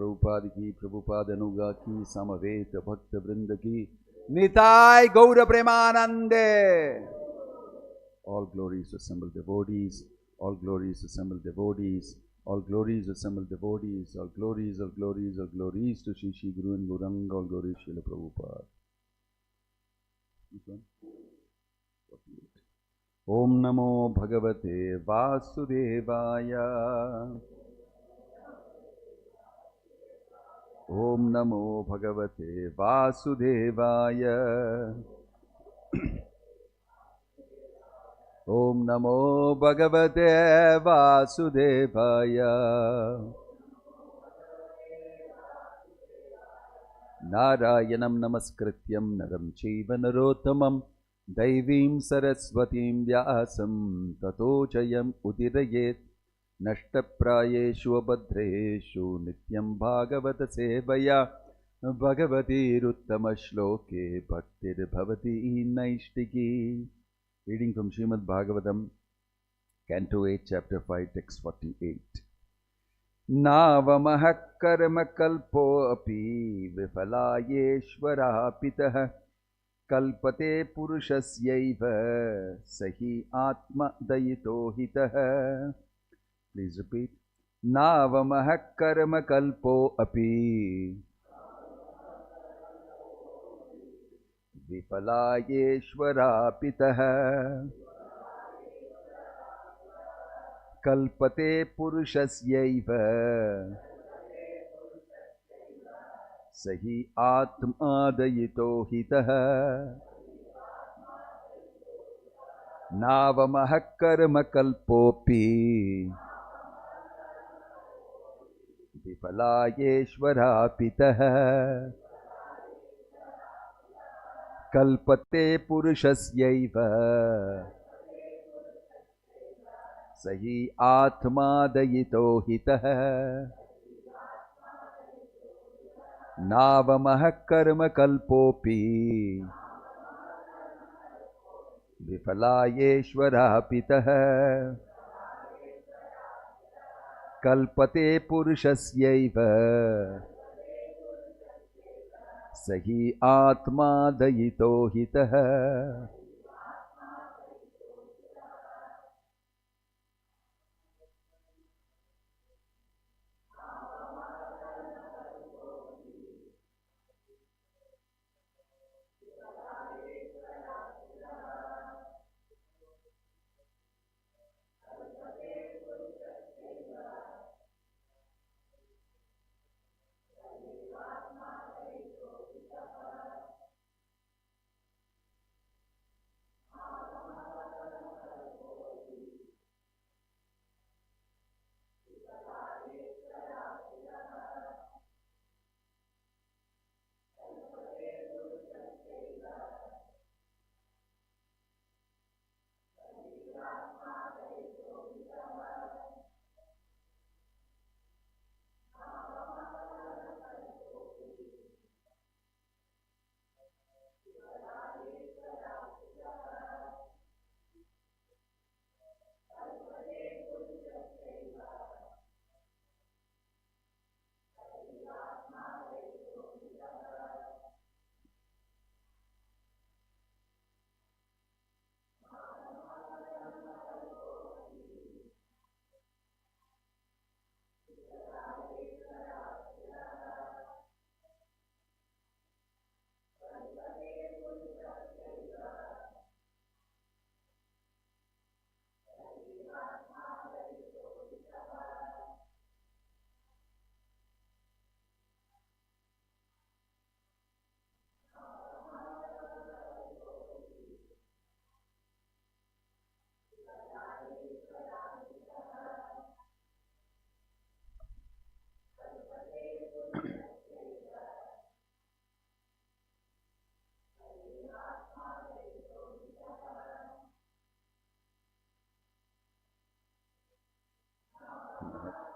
प्रभुपाद की, प्रभुपाद अनुगा की, समवेत भक्त वृंद की, निताय गौर प्रेमानंदे. All glories assembled devotees, all glories assembled devotees, all glories assembled devotees, all glories, all glories, all glories to Shri Shri Guru and Gauranga, all glories Srila Prabhupada. Om Namo Bhagavate Vasudevaya. Om Namo Bhagavate Vasudevaya. Om Namo Bhagavate Vasudevaya. Narayanam Namaskrityam Naram Chiva Narottamam Daivim Saraswatim Vyasam Tato Jayam Udirayet Nashtaprayeshu Abhadreshu Nityam Bhagavata Sevaya Bhagavati Ruttama Shloke Bhaktir Bhavati Naishtiki. Reading from Srimad Bhagavatam, Canto 8, Chapter 5, Text 48. Navamah karma kalpo api vifalayeshvara pitah kalpate purushasyaiva sahi atma dayito hitah. Please repeat. Navamah karma kalpo api vifalayeshvara pitah kalpate purushasya sahi atma dayito hitah. Navamah karma kalpopi vifalayeshvara pitah kalpate purushasya sahi atma dayito hitah. Navamah karma kalpopi vifalayeshvara pitah kalpate purushasya sahi atma dayito hitah.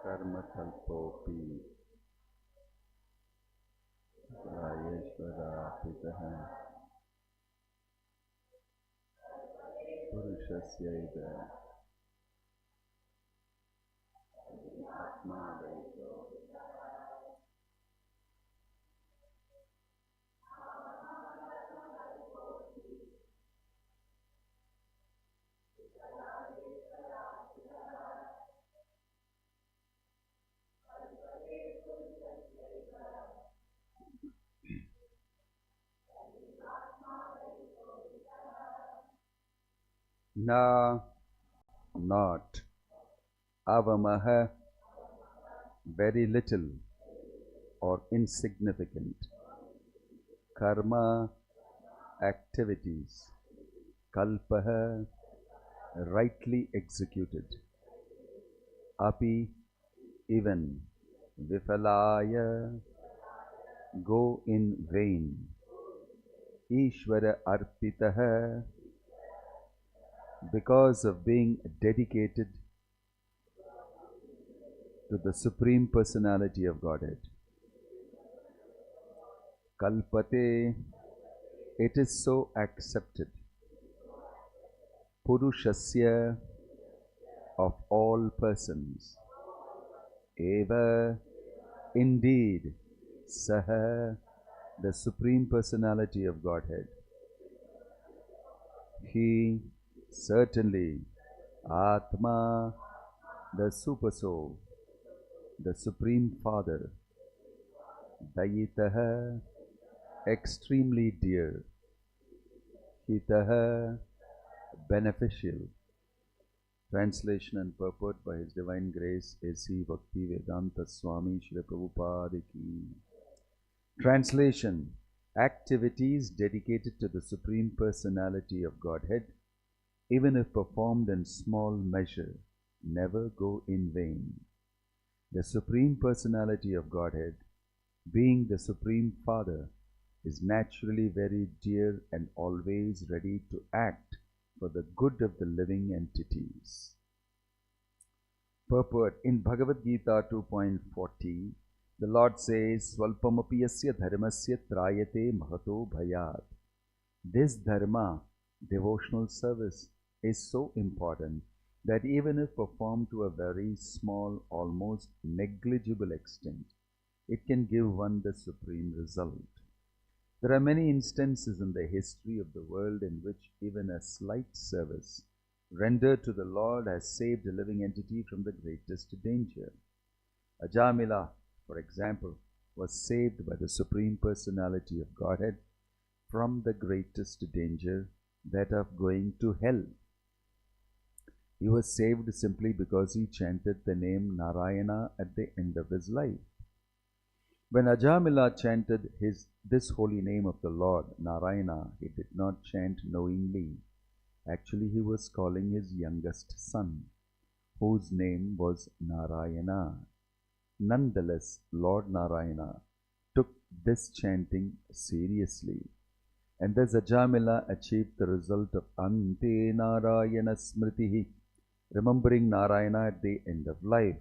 Karma kalpopi vifalayeshvara pitah purushasya atma dayito. Na, not. Avamaha, very little or insignificant. Karma, activities. Kalpaha, rightly executed. Api, even. Vifalaya, go in vain. Ishvara arpitaha, because of being dedicated to the Supreme Personality of Godhead. Kalpate, it is so accepted. Purushasya, of all persons. Eva, indeed. Saha, the Supreme Personality of Godhead. He, certainly. Atma, the Supersoul, the Supreme Father. Dayitaha, extremely dear. Hitaha, beneficial. Translation and purport by His Divine Grace A.C. Bhaktivedanta Swami Srila Prabhupada Ki. Translation: activities dedicated to the Supreme Personality of Godhead, even if performed in small measure, never go in vain. The Supreme Personality of Godhead, being the Supreme Father, is naturally very dear and always ready to act for the good of the living entities. Purport: in Bhagavad Gita 2.40, the Lord says, Swalpamapi yasya dharmasya trayate mahato bhayat. This dharma, devotional service, is so important that even if performed to a very small, almost negligible extent, it can give one the supreme result. There are many instances in the history of the world in which even a slight service rendered to the Lord has saved a living entity from the greatest danger. Ajamila, for example, was saved by the Supreme Personality of Godhead from the greatest danger, that of going to hell. He was saved simply because he chanted the name Narayana at the end of his life. When Ajamila chanted this holy name of the Lord, Narayana, he did not chant knowingly. Actually, he was calling his youngest son, whose name was Narayana. Nonetheless, Lord Narayana took this chanting seriously, and thus Ajamila achieved the result of Ante Narayana Smritihi, remembering Narayana at the end of life.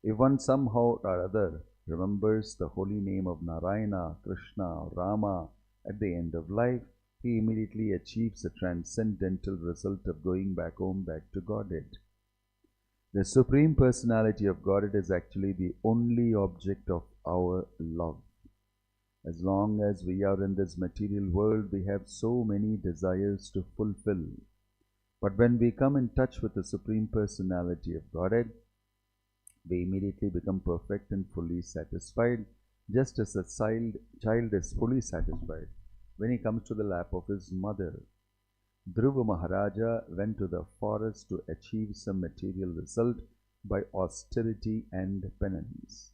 If one somehow or other remembers the holy name of Narayana, Krishna, or Rama at the end of life, he immediately achieves the transcendental result of going back home, back to Godhead. The Supreme Personality of Godhead is actually the only object of our love. As long as we are in this material world, we have so many desires to fulfill. But when we come in touch with the Supreme Personality of Godhead, we immediately become perfect and fully satisfied, just as a child is fully satisfied when he comes to the lap of his mother. Dhruva Maharaja went to the forest to achieve some material result by austerity and penance.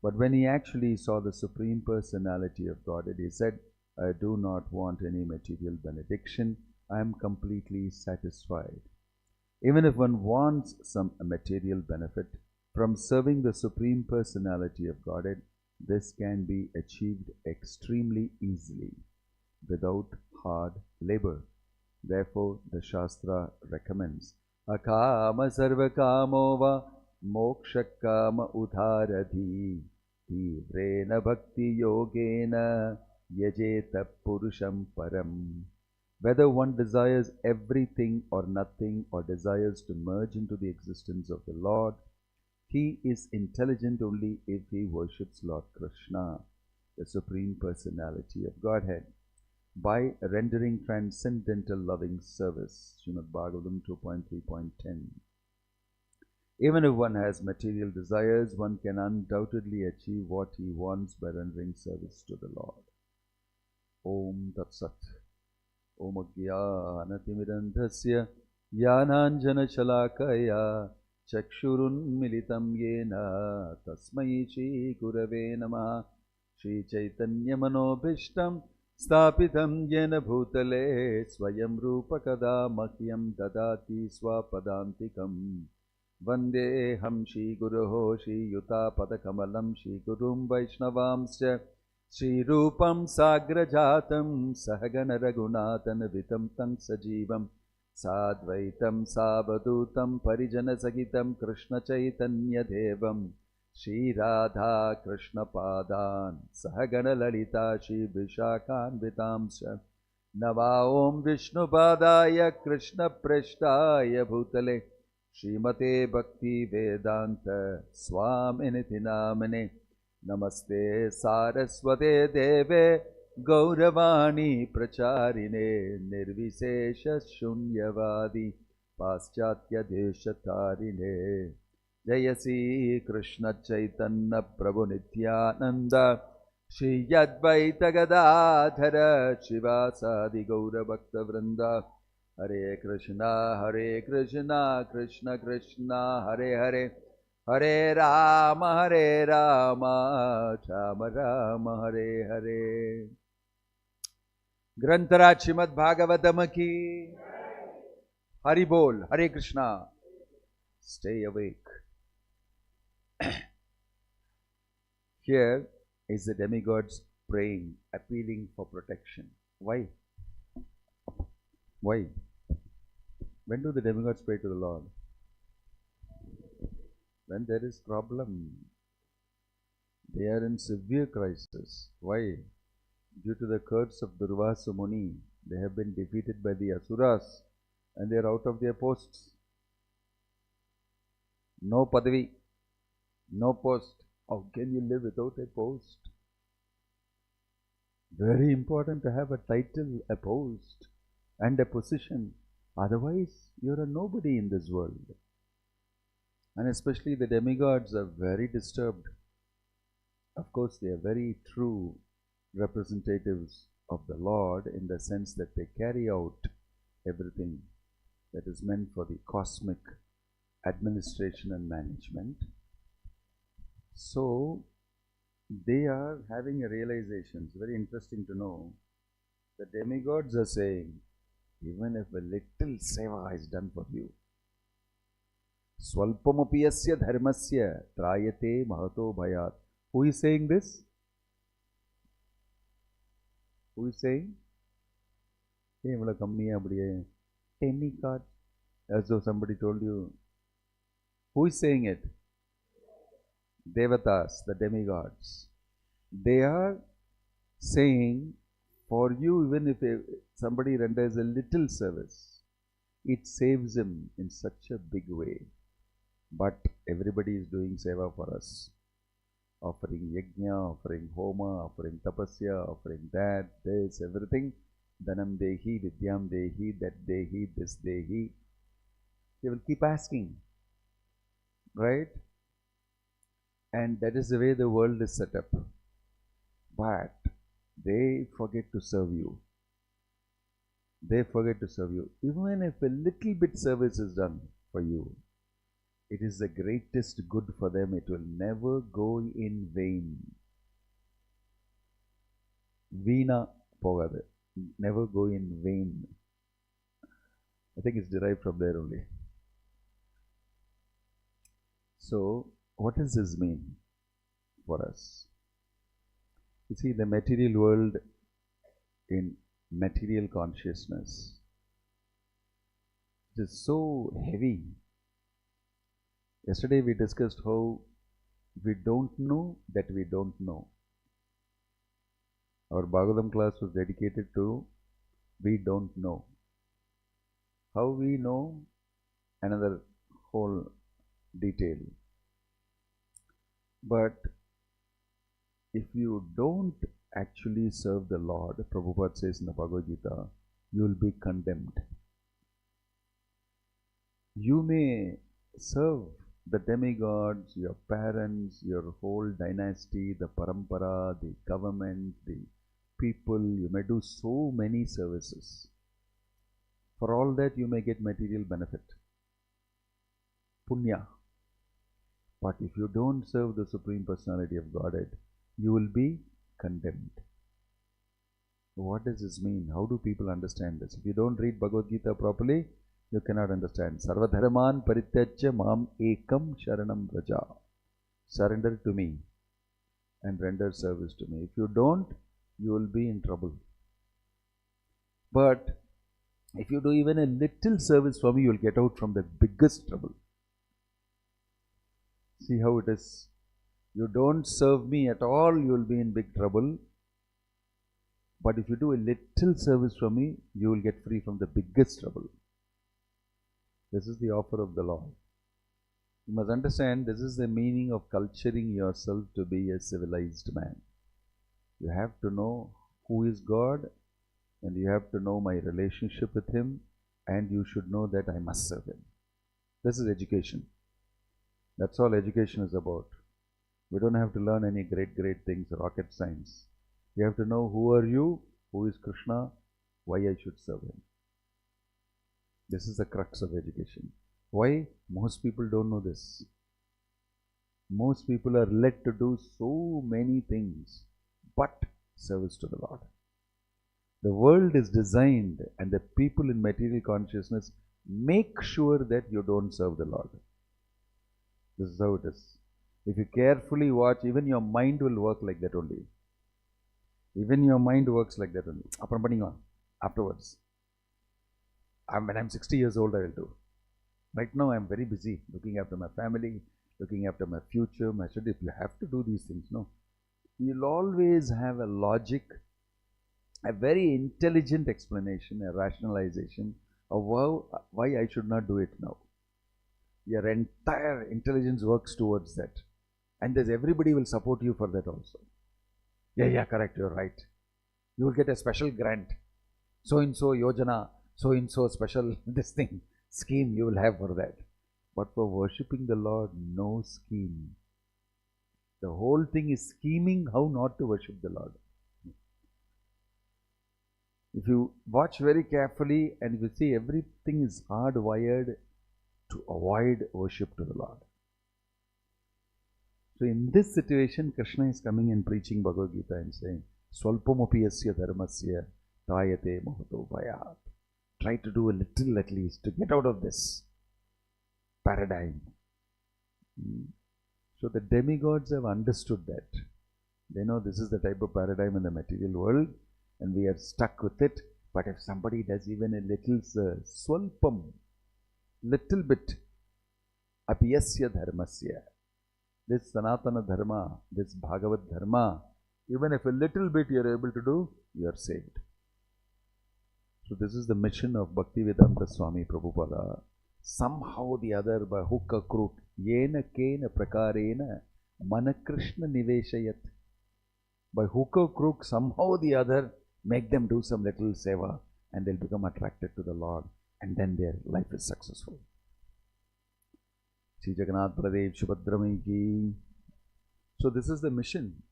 But when he actually saw the Supreme Personality of Godhead, he said, I do not want any material benediction. I am completely satisfied. Even if one wants some material benefit from serving the Supreme Personality of Godhead, this can be achieved extremely easily, without hard labor. Therefore, the Shastra recommends, Akama sarvakamo va mokshakama udharadhi tivrena bhakti yogena yajeta purusham param. Whether one desires everything or nothing, or desires to merge into the existence of the Lord, he is intelligent only if he worships Lord Krishna, the Supreme Personality of Godhead, by rendering transcendental loving service. Srimad Bhagavatam 2.3.10. Even if one has material desires, one can undoubtedly achieve what he wants by rendering service to the Lord. Om Tat Sat. Om Ajnanatimidandhasya ज्ञानाञ्जनशलाकया चक्षुरुन्मिलितं येन तस्मै श्रीगुरवे नमः। श्रीचैतन्यमनोभीष्टं स्थापितं येन भूतले स्वयं रूपकदा मह्यं ददाति स्वपदान्तिकम्। वन्देऽहं श्रीगुरोः श्रीयुतापदकमलं श्रीगुरुं वैष्णवांश्च श्रीरूपं साग्रजातं सहगणरघुनाथन्वितं तं सजीवं साद्वैतं सावधूतं परिजनसहितं कृष्णचैतन्यदेवं श्रीराधा कृष्णपादान् सहगणललिता श्रीविशाखान्वितांश्च नमः। ॐ विष्णुपादाय कृष्णप्रेष्ठाय भूतले श्रीमते भक्तिवेदान्त स्वामिनिति नामिने। नमस्ते सारस्वते देवे गौरवाणी प्रचारिणे निर्विशेषशून्यवादी पाश्चात्यदेशतारिणे। जय श्री कृष्ण चैतन्य प्रभु नित्यानंद श्री अद्वैत गदाधर शिवासादि गौरभक्तवृंद। हरे कृष्णा कृष्ण कृष्ण हरे हरे, हरे राम राम राम हरे हरे। ग्रंथराज श्रीमद् भागवतम की हरि बोल। हरे Krishna. Stay awake. Here is the demigods praying, appealing for protection. Why? Why? When do the demigods pray to the Lord? When there is problem. They are in severe crisis. Why? Due to the curse of Durvasa Muni, they have been defeated by the Asuras and they are out of their posts. No padavi, no post. How can you live without a post? Very important to have a title, a post, and a position. Otherwise, you're a nobody in this world. And especially the demigods are very disturbed. Of course, they are very true representatives of the Lord in the sense that they carry out everything that is meant for the cosmic administration and management. So they are having a realization. It's very interesting to know. The demigods are saying, even if a little seva is done for you, swalpamapiyasya dharmasya trayate mahato bhayat. Who is saying this? Who is saying? Demigod. As though somebody told you. Who is saying it? Devatas, the demigods. They are saying, for you, even if somebody renders a little service, it saves him in such a big way. But everybody is doing seva for us. Offering yajna, offering homa, offering tapasya, offering that, this, everything. Dhanam dehi, vidyam dehi, that dehi, this dehi. They will keep asking. Right? And that is the way the world is set up. But they forget to serve you. They forget to serve you. Even if a little bit service is done for you, it is the greatest good for them. It will never go in vain. Veena pogadu. Never go in vain. I think it's derived from there only. So, what does this mean for us? You see, the material world in material consciousness, it is so heavy. Yesterday we discussed how we don't know that we don't know. Our Bhagavatam class was dedicated to we don't know. How we know, another whole detail. But if you don't actually serve the Lord, Prabhupada says in the Bhagavad Gita, you will be condemned. You may serve the demigods, your parents, your whole dynasty, the parampara, the government, the people. You may do so many services For all that you may get material benefit, punya. But if you don't serve the Supreme Personality of Godhead, you will be condemned. What does this mean? How do people understand this? If you don't read Bhagavad Gita properly, you cannot understand. Sarvadharman parityajya mam ekam sharanam vraja. Surrender to me and render service to me. If you don't, you will be in trouble. But if you do even a little service for me, you will get out from the biggest trouble. See how it is. You don't serve me at all, you will be in big trouble. But if you do a little service for me, you will get free from the biggest trouble. This is the offer of the Lord. You must understand, this is the meaning of culturing yourself to be a civilized man. You have to know who is God, and you have to know my relationship with Him, and you should know that I must serve Him. This is education. That's all education is about. We don't have to learn any great things, rocket science. You have to know who are you, who is Krishna, why I should serve Him. This is the crux of education. Why? Most people don't know this. Most people are led to do so many things, but service to the Lord. The world is designed, and the people in material consciousness make sure that you don't serve the Lord. This is how it is. If you carefully watch, even your mind will work like that only. Even your mind works like that only. Afterwards. When I'm 60 years old, I will do. Right now, I'm very busy looking after my family, looking after my future, my study. If you have to do these things, no. You'll always have a logic, a very intelligent explanation, a rationalization of why I should not do it now. Your entire intelligence works towards that. And everybody will support you for that also. Yeah, correct, you're right. You will get a special grant. So-and-so yojana, so-and-so special scheme you will have for that. But for worshipping the Lord, no scheme. The whole thing is scheming how not to worship the Lord. If you watch very carefully and if you see, everything is hardwired to avoid worship to the Lord. So in this situation, Krishna is coming and preaching Bhagavad Gita and saying, Swalpamapiyasya dharmasya tayate mohato bhayat. Try to do a little at least to get out of this paradigm. So the demigods have understood that. They know this is the type of paradigm in the material world and we are stuck with it. But if somebody does even a little swalpam, little bit, apiyasya dharmasya, this Sanatana Dharma, this Bhagavad Dharma, even if a little bit you are able to do, you are saved. So this is the mission of Bhaktivedanta Swami Prabhupada. Somehow or the other, by hook or crook, yena kena prakarena mana Krishna niveshayat. By hook or crook, somehow or the other, make them do some little seva and they'll become attracted to the Lord and then their life is successful. Shri Jagannath Baladev Subhadramai ki. So this is the mission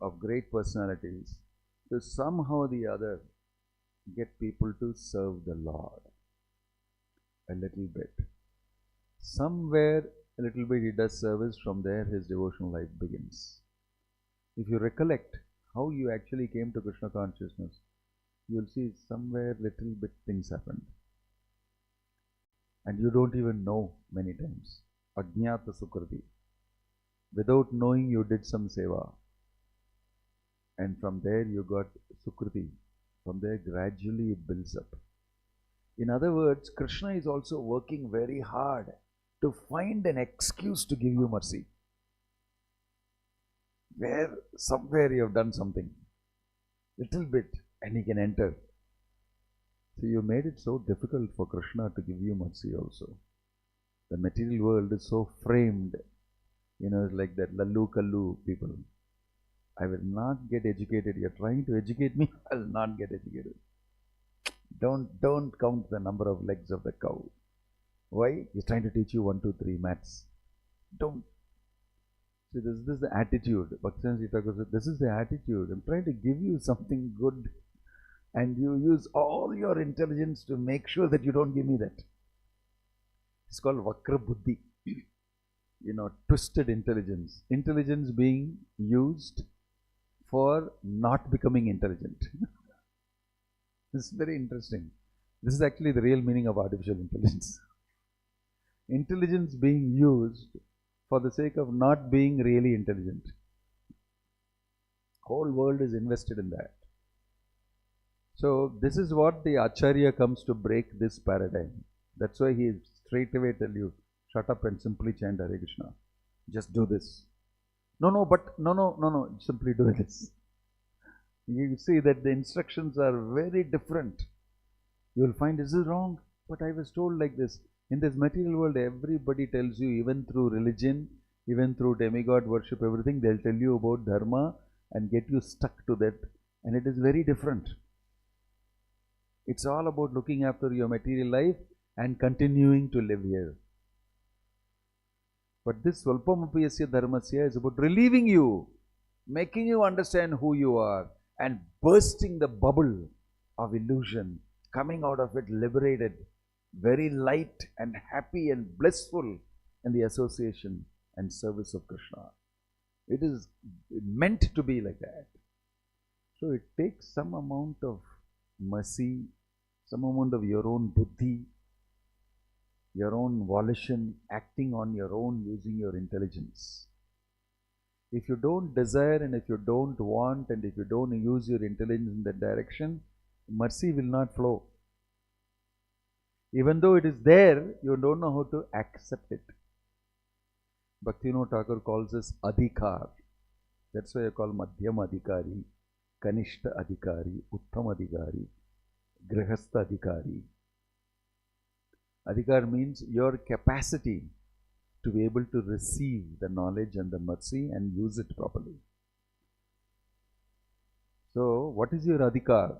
of great personalities, to somehow or the other get people to serve the Lord a little bit. Somewhere a little bit he does service, from there his devotional life begins. If you recollect how you actually came to Krishna consciousness, you will see somewhere little bit things happened. And you don't even know many times. Ajnata Sukriti. Without knowing, you did some seva. And from there you got Sukriti. From there gradually it builds up. In other words, Krishna is also working very hard to find an excuse to give you mercy. Where somewhere you have done something, little bit, and he can enter. So you made it so difficult for Krishna to give you mercy also. The material world is so framed, it's like that lallu kallu people. I will not get educated. You are trying to educate me, I will not get educated. Don't count the number of legs of the cow. Why? He's trying to teach you 1, 2, 3 maths. Don't. See, this is the attitude. Bhakti Thakur said, this is the attitude. I'm trying to give you something good. and you use all your intelligence to make sure that you don't give me that. It's called Vakra Buddhi. Twisted intelligence. Intelligence being used for not becoming intelligent. This is very interesting. This is actually the real meaning of artificial intelligence. Intelligence being used for the sake of not being really intelligent. Whole world is invested in that. So this is what the Acharya comes to break this paradigm. That's why he straight away tell you, shut up and simply chant Hare Krishna. Just do this. No, simply do this. You see that the instructions are very different. You will find this is wrong, but I was told like this. In this material world, everybody tells you, even through religion, even through demigod worship, everything, they'll tell you about dharma and get you stuck to that. And it is very different. It's all about looking after your material life and continuing to live here. But this Swalpamapiyasya Dharmasya is about relieving you, making you understand who you are, and bursting the bubble of illusion, coming out of it liberated, very light and happy and blissful in the association and service of Krishna. It is meant to be like that. So it takes some amount of mercy, some amount of your own buddhi, your own volition, acting on your own, using your intelligence. If you don't desire and if you don't want and if you don't use your intelligence in that direction, mercy will not flow. Even though it is there, you don't know how to accept it. Bhaktivinoda Thakur calls this adhikar. That's why I call Madhyam Adhikari, Kanishta Adhikari, Uttam Adhikari, Grihastha Adhikari. Adhikar means your capacity to be able to receive the knowledge and the mercy and use it properly. So, what is your adhikar?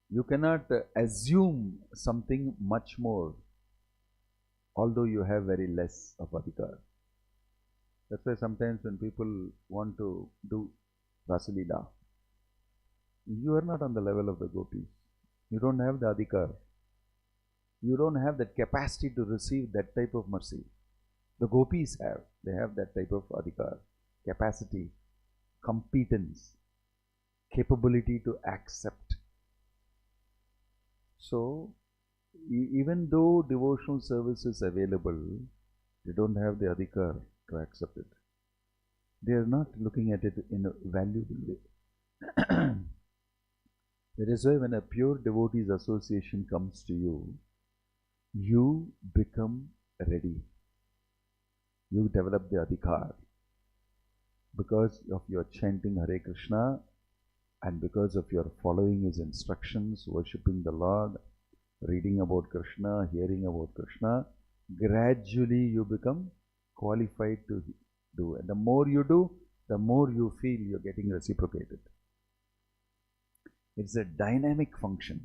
You cannot assume something much more, although you have very less of adhikar. That's why sometimes when people want to do Rasalila, you are not on the level of the gopis. You don't have the adhikar. You don't have that capacity to receive that type of mercy. The gopis have. They have that type of adhikar, capacity, competence, capability to accept. So, even though devotional service is available, they don't have the adhikar to accept it. They are not looking at it in a valuable way. That is why when a pure devotees association comes to you, you become ready. You develop the adhikar because of your chanting Hare Krishna and because of your following his instructions, worshipping the Lord, reading about Krishna, hearing about Krishna. Gradually you become qualified to do. And the more you do, the more you feel you're getting reciprocated. It's a dynamic function.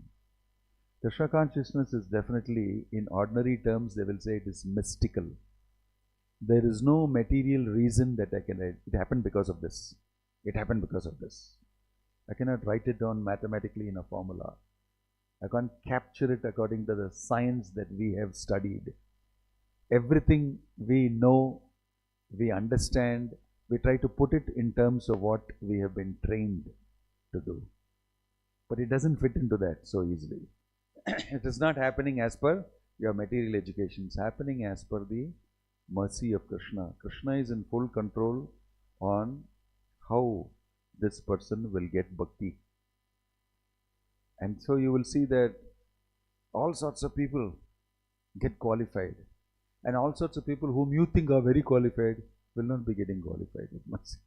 Krishna consciousness is definitely, in ordinary terms, they will say it is mystical. There is no material reason that it happened because of this. It happened because of this. I cannot write it down mathematically in a formula. I can't capture it according to the science that we have studied. Everything we know, we understand, we try to put it in terms of what we have been trained to do. But it doesn't fit into that so easily. It is not happening as per your material education. It's happening as per the mercy of Krishna. Krishna is in full control on how this person will get bhakti. And so you will see that all sorts of people get qualified. And all sorts of people whom you think are very qualified will not be getting qualified with mercy.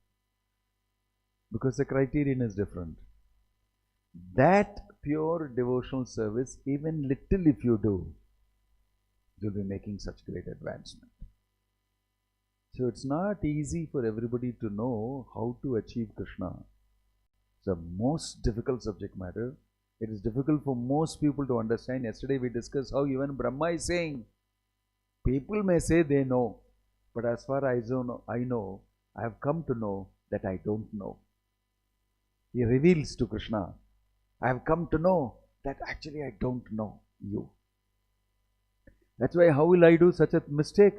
Because the criterion is different. That pure devotional service, even little if you do, you'll be making such great advancement. So it's not easy for everybody to know how to achieve Krishna. It's the most difficult subject matter. It is difficult for most people to understand. Yesterday we discussed how even Brahma is saying, people may say they know, but as far as I know, I have come to know that I don't know. He reveals to Krishna, I have come to know that actually I don't know you. That's why how will I do such a mistake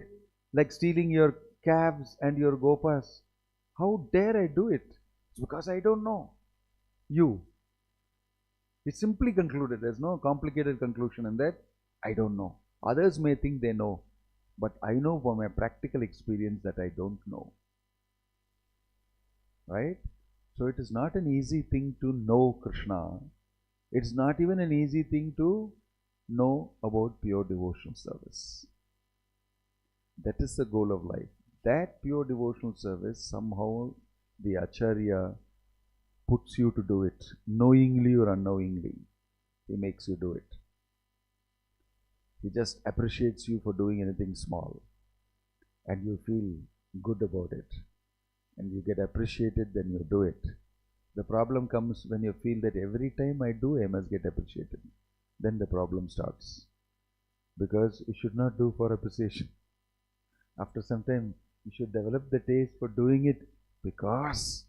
like stealing your calves and your gopas? How dare I do it? It's because I don't know you. It's simply concluded. There's no complicated conclusion in that. I don't know. Others may think they know, but I know from my practical experience that I don't know. Right? So it is not an easy thing to know Krishna. It's not even an easy thing to know about pure devotional service. That is the goal of life. That pure devotional service, somehow the Acharya puts you to do it, knowingly or unknowingly. He makes you do it. He just appreciates you for doing anything small, and you feel good about it, and you get appreciated, then you do it. The problem comes when you feel that every time I do, I must get appreciated. Then the problem starts, because you should not do for appreciation. After some time, you should develop the taste for doing it because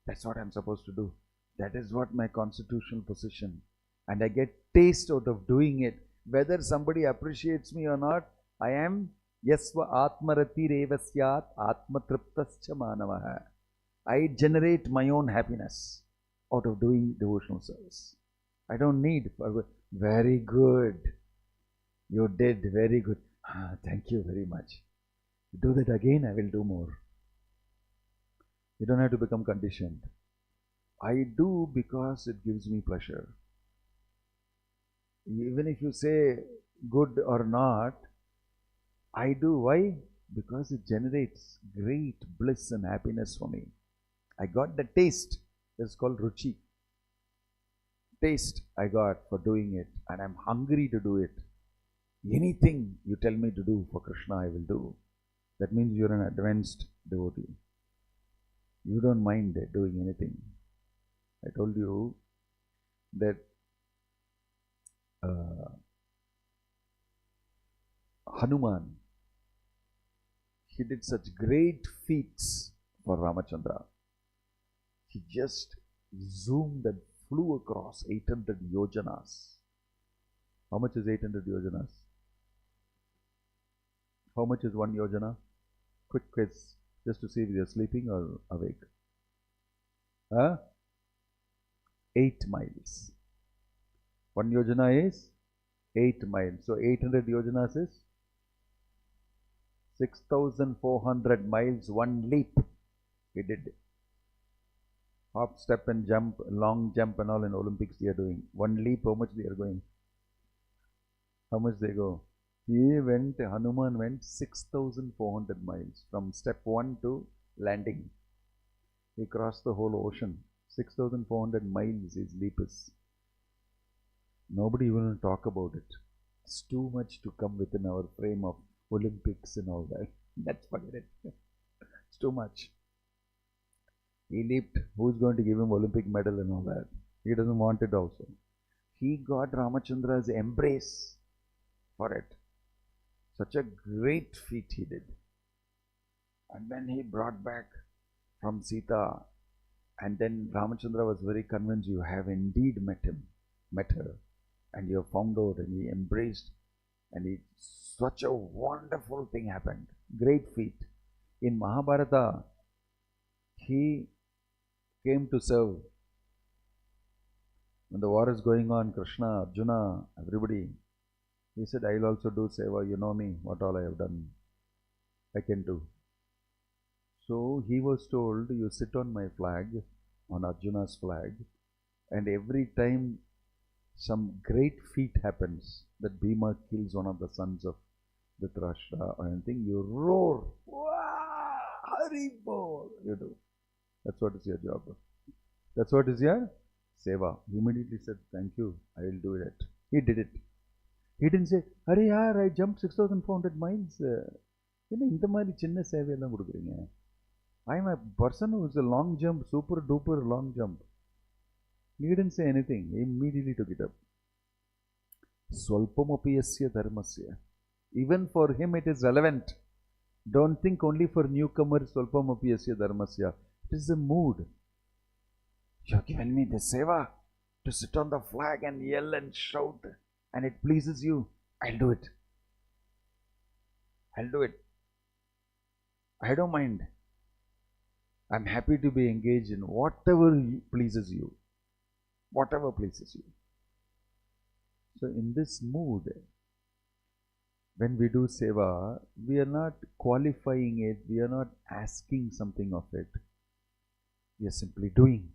that's what I'm supposed to do. That is what my constitutional position. And I get taste out of doing it. Whether somebody appreciates me or not, I am yasva atmarati revasyat atmatriptascha manavaha. I generate my own happiness out of doing devotional service. I don't need, very good. You did very good. Thank you very much. Do that again, I will do more. You don't have to become conditioned. I do because it gives me pleasure. Even if you say good or not, I do. Why? Because it generates great bliss and happiness for me. I got the taste. It's called ruchi. Taste I got for doing it, and I'm hungry to do it. Anything you tell me to do for Krishna, I will do. That means you're an advanced devotee. You don't mind doing anything. I told you that Hanuman, he did such great feats for Ramachandra. He just zoomed and flew across 800 yojanas. How much is 800 yojanas? How much is 1 yojana? Quick quiz, just to see if you're sleeping or awake. 8 miles. 1 yojana is 8 miles. So 800 yojanas is 6,400 miles, 1 leap. He did. Hop, step and jump, long jump and all in Olympics they are doing. 1 leap, how much they are going? How much they go? Hanuman went 6,400 miles from step 1 to landing. He crossed the whole ocean. 6,400 miles his leap is. Nobody will talk about it. It's too much to come within our frame of Olympics and all that. Let's forget it. It's too much. He leaped. Who's going to give him Olympic medal and all that? He doesn't want it also. He got Ramachandra's embrace for it. Such a great feat he did. And then he brought back from Sita, and then Ramachandra was very convinced, you have indeed met her, and you have found out, and he embraced, and such a wonderful thing happened. Great feat. In Mahabharata, he came to serve. When the war is going on, Krishna, Arjuna, everybody, he said, I will also do seva. You know me, what all I have done, I can do. So he was told, you sit on my flag, on Arjuna's flag, and every time some great feat happens, that Bhima kills one of the sons of Dhritarashtra or anything, you roar, wow, Haribol, you do. That's what is your job. That's what is your seva. He immediately said, thank you, I will do it. He did it. He didn't say, Hare yaar, I jumped 6,400 miles. I am a person who is a long jump, super duper long jump. He didn't say anything. He immediately took it up. Swalpamapiyasya dharmasya. Even for him it is relevant. Don't think only for newcomers, Swalpamapiyasya dharmasya. It is the mood. You have given me the seva. to sit on the flag and yell and shout, and it pleases you, I'll do it. I'll do it. I don't mind. I'm happy to be engaged in whatever pleases you. Whatever pleases you. So in this mood, when we do seva, we are not qualifying it, we are not asking something of it. We are simply doing.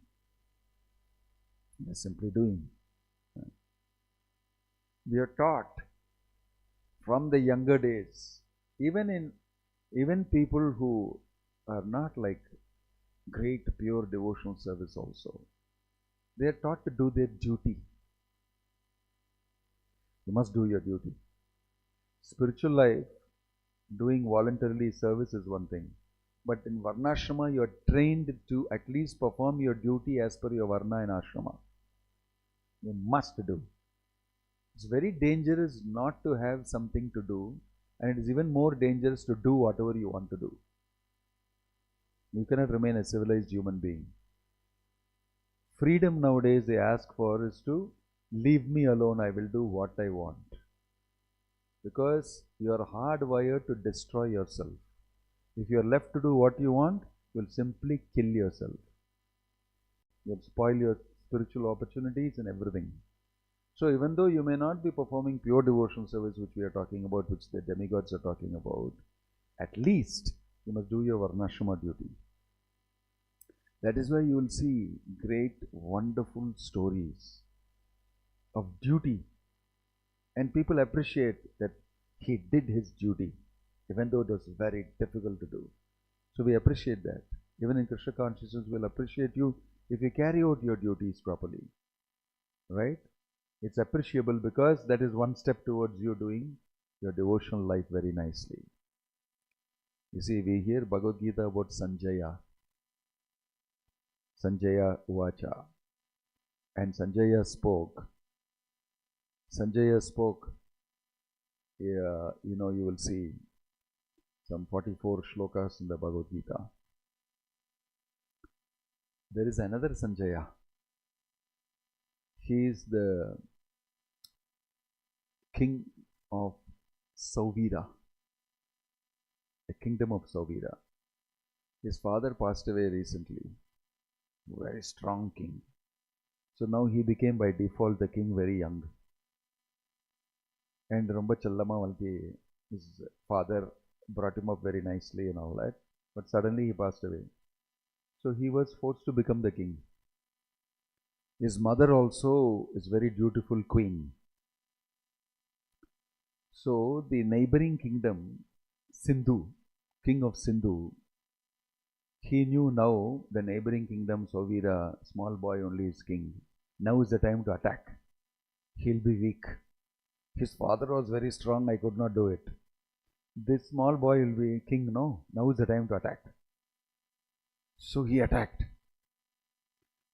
We are simply doing. We are taught from the younger days, even people who are not like great pure devotional service also, they are taught to do their duty. You must do your duty. Spiritual life, doing voluntarily service is one thing. But in Varnashrama, you are trained to at least perform your duty as per your Varna and Ashrama. You must do. It's very dangerous not to have something to do, and it is even more dangerous to do whatever you want to do. You cannot remain a civilized human being. Freedom nowadays they ask for is to leave me alone, I will do what I want. Because you are hardwired to destroy yourself. If you are left to do what you want, you will simply kill yourself. You will spoil your spiritual opportunities and everything. So even though you may not be performing pure devotional service, which we are talking about, which the demigods are talking about, at least you must do your Varnashrama duty. That is why you will see great, wonderful stories of duty. And people appreciate that he did his duty, even though it was very difficult to do. So we appreciate that. Even in Krishna consciousness, we'll appreciate you if you carry out your duties properly. Right? It's appreciable because that is one step towards you doing your devotional life very nicely. You see, we hear Bhagavad Gita about Sanjaya. Sanjaya Uvacha. And Sanjaya spoke. Sanjaya spoke. You will see some 44 shlokas in the Bhagavad Gita. There is another Sanjaya. He is the king of Sauvira, the kingdom of Sauvira. His father passed away recently. Very strong king. So now he became by default the king very young. And Romba Challama Valti, his father brought him up very nicely and all that. But suddenly he passed away. So he was forced to become the king. His mother also is very beautiful queen. So the neighboring kingdom, Sindhu, king of Sindhu, he knew now the neighboring kingdom, Sauvira, small boy only is king. Now is the time to attack. He'll be weak. His father was very strong, I could not do it. This small boy will be king, no? Now is the time to attack. So he attacked.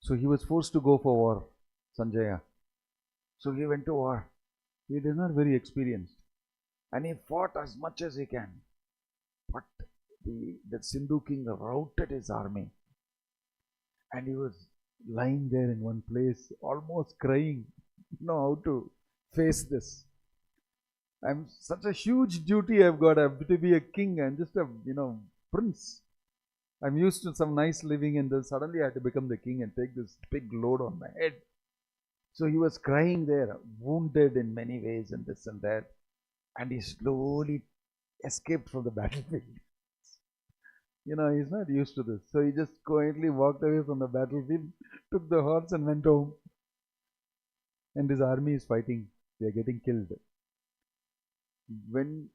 So he was forced to go for war, Sanjaya. So he went to war. He is not very experienced. And he fought as much as he can. But the Sindhu king routed his army. And he was lying there in one place, almost crying. How to face this. I'm such a huge duty I've got. I have to be a king. I'm just a, prince. I'm used to some nice living, and then suddenly I had to become the king and take this big load on my head. So he was crying there, wounded in many ways and this and that. And he slowly escaped from the battlefield. He's not used to this. So he just quietly walked away from the battlefield, took the horse and went home. And his army is fighting. They are getting killed. When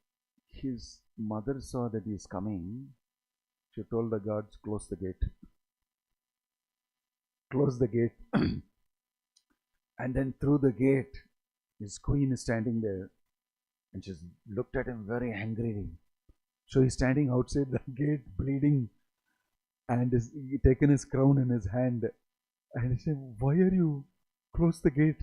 his mother saw that he is coming, she told the guards, close the gate. Close the gate. And then through the gate, his queen is standing there. And she looked at him very angrily. So he's standing outside the gate, bleeding. And he's taken his crown in his hand. And he said, why are you? Close the gate.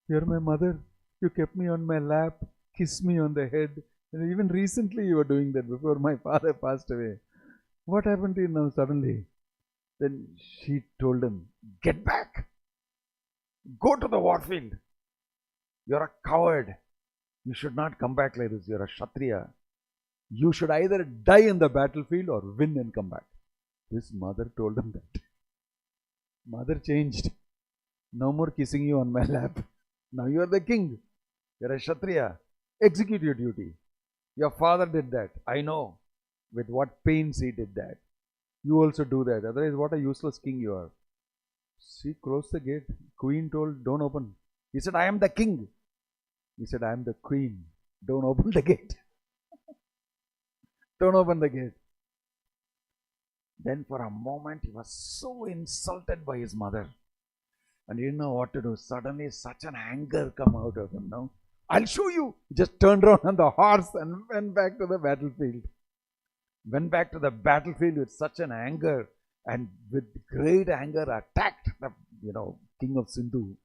You're my mother. You kept me on my lap. Kiss me on the head. And even recently you were doing that before my father passed away. What happened to you now suddenly? Then she told him, get back. Go to the war field. You're a coward. You should not come back like this. You're a Kshatriya. You should either die in the battlefield or win and come back. His mother told him that. Mother changed. No more kissing you on my lap. Now you are the king. You're a Kshatriya. Execute your duty. Your father did that. I know. With what pains he did that. You also do that. Otherwise, what a useless king you are. She closed the gate. Queen told, don't open. He said, I am the king. He said, I am the queen. Don't open the gate. Don't open the gate. Then for a moment, he was so insulted by his mother. And he didn't know what to do. Suddenly, such an anger come out of him. No, I'll show you. He just turned around on the horse and went back to the battlefield. Went back to the battlefield with such an anger, and with great anger attacked the king of Sindhu.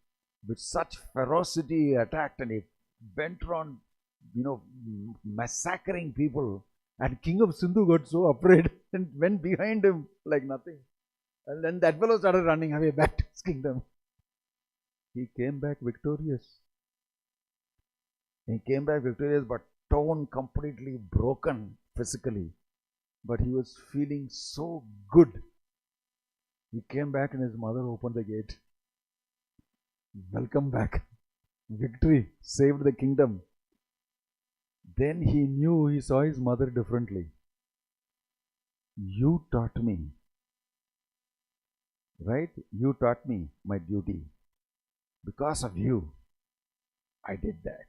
With such ferocity he attacked, and he went around massacring people. And king of Sindhu got so afraid and went behind him like nothing. And then that fellow started running away back to his kingdom. He came back victorious. He came back victorious, but torn, completely broken physically. But he was feeling so good. He came back and his mother opened the gate. Welcome back. Victory. Saved the kingdom. Then he saw his mother differently. You taught me. Right? You taught me my duty. Because of you, I did that.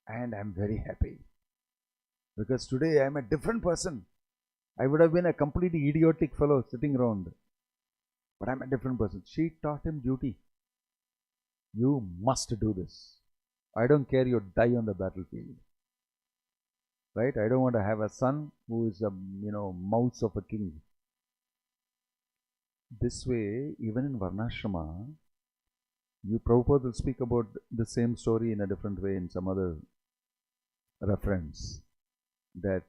And I'm very happy. Because today I'm a different person. I would have been a completely idiotic fellow sitting around. But I'm a different person. She taught him duty. You must do this. I don't care you die on the battlefield. Right? I don't want to have a son who is a mouse of a king. This way, even in Varnashrama, Prabhupada will speak about the same story in a different way in some other reference. That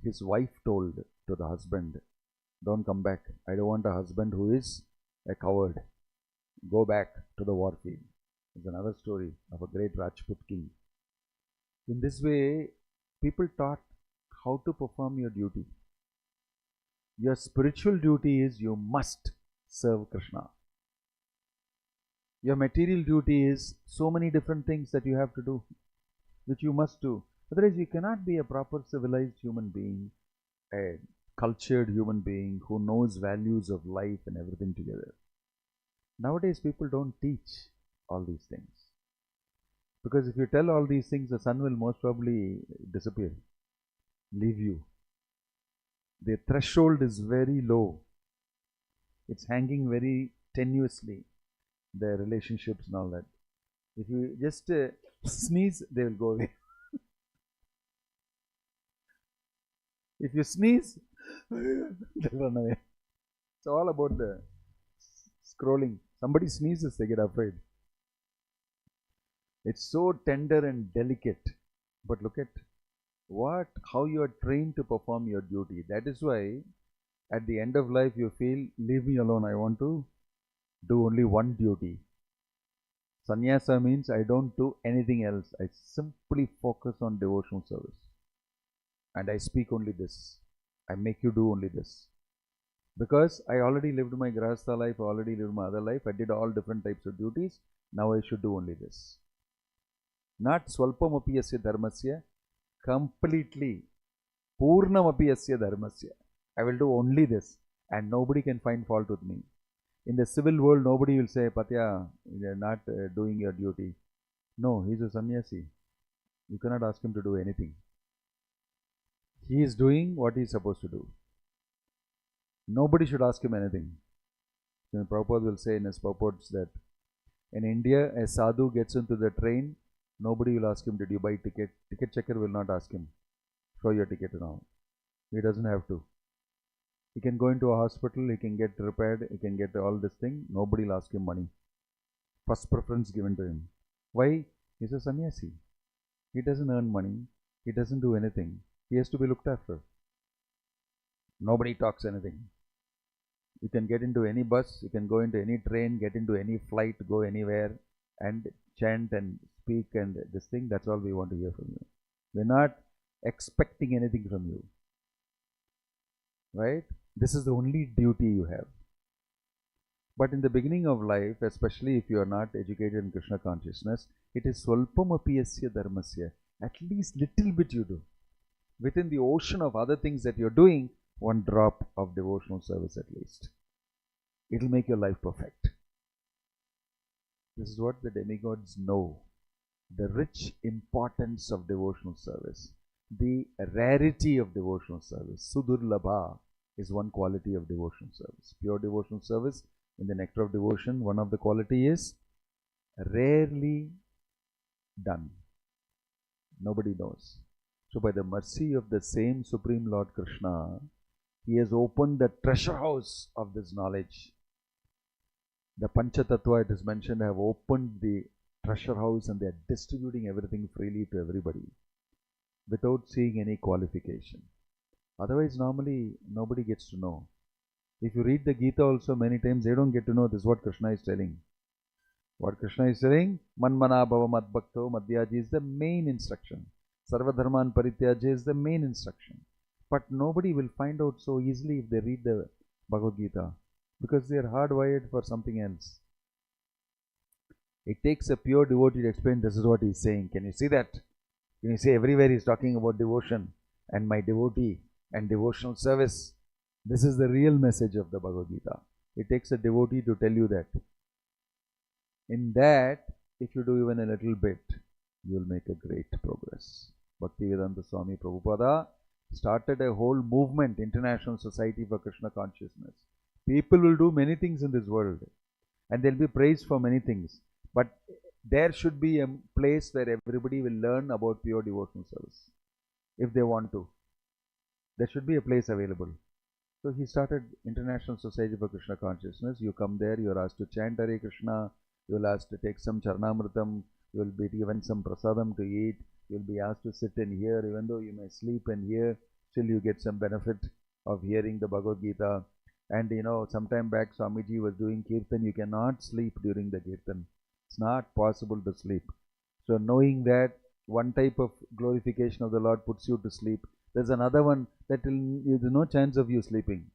his wife told to the husband, don't come back. I don't want a husband who is a coward. Go back to the war field. It's another story of a great Rajput king. In this way, people taught how to perform your duty. Your spiritual duty is you must serve Krishna. Your material duty is so many different things that you have to do, which you must do. Otherwise, you cannot be a proper civilized human being, a cultured human being who knows values of life and everything together. Nowadays, people don't teach all these things. Because if you tell all these things, the sun will most probably disappear, leave you. The threshold is very low. It's hanging very tenuously, the relationships and all that. If you just sneeze, they will go away. If you sneeze, they'll run away. It's all about the scrolling. Somebody sneezes, they get afraid. It's so tender and delicate. But look at how you are trained to perform your duty. That is why at the end of life you feel, leave me alone, I want to do only one duty. Sannyasa means I don't do anything else. I simply focus on devotional service. And I speak only this. I make you do only this. Because I already lived my grahastha life, I already lived my other life, I did all different types of duties. Now I should do only this. Not swalpamapi yasya dharmasya, completely. Purnamapi yasya dharmasya. I will do only this. And nobody can find fault with me. In the civil world, nobody will say, Patya, you're not doing your duty. No, he's a sannyasi. You cannot ask him to do anything. He is doing what he is supposed to do. Nobody should ask him anything. So Prabhupada will say in his purports that in India, a sadhu gets into the train, nobody will ask him, did you buy ticket? Ticket checker will not ask him, show your ticket now. He doesn't have to. He can go into a hospital, he can get repaired, he can get all this thing. Nobody will ask him money. First preference given to him. Why? He's a sannyasi. He doesn't earn money. He doesn't do anything. He has to be looked after. Nobody talks anything. You can get into any bus, you can go into any train, get into any flight, go anywhere and chant and speak and this thing. That's all we want to hear from you. We're not expecting anything from you. Right? This is the only duty you have. But in the beginning of life, especially if you are not educated in Krishna consciousness, it is swalpamapiyasya dharmasya. At least little bit you do. Within the ocean of other things that you're doing, one drop of devotional service at least. It will make your life perfect. This is what the demigods know. The rich importance of devotional service. The rarity of devotional service. Sudurlabha is one quality of devotional service. Pure devotional service. In the nectar of devotion, one of the quality is rarely done. Nobody knows. So by the mercy of the same Supreme Lord Krishna, He has opened the treasure house of this knowledge. The Panchatattva, it is mentioned, have opened the treasure house and they are distributing everything freely to everybody without seeing any qualification. Otherwise, normally, nobody gets to know. If you read the Gita also, many times they don't get to know this is what Krishna is telling. What Krishna is telling, Manmana Bhava Madbhakto Madhyaji is the main instruction. Sarvadharman Parityaji is the main instruction. But nobody will find out so easily if they read the Bhagavad Gita because they are hardwired for something else. It takes a pure devotee to explain this is what he is saying. Can you see that? Can you see everywhere he is talking about devotion and my devotee and devotional service? This is the real message of the Bhagavad Gita. It takes a devotee to tell you that. In that, if you do even a little bit, you will make a great progress. Bhaktivedanta Swami Prabhupada started a whole movement, International Society for Krishna Consciousness. People will do many things in this world and they'll be praised for many things. But there should be a place where everybody will learn about pure devotional service. If they want to. There should be a place available. So he started International Society for Krishna Consciousness. You come there, you are asked to chant Hare Krishna, you will asked to take some Charnamritam, you will be given some prasadam to eat, you will be asked to sit and hear, even though you may sleep and hear, still you get some benefit of hearing the Bhagavad Gita. And you know, sometime back Swamiji was doing Kirtan, you cannot sleep during the Kirtan. It's not possible to sleep. So knowing that one type of glorification of the Lord puts you to sleep, there's another one that there's no chance of you sleeping.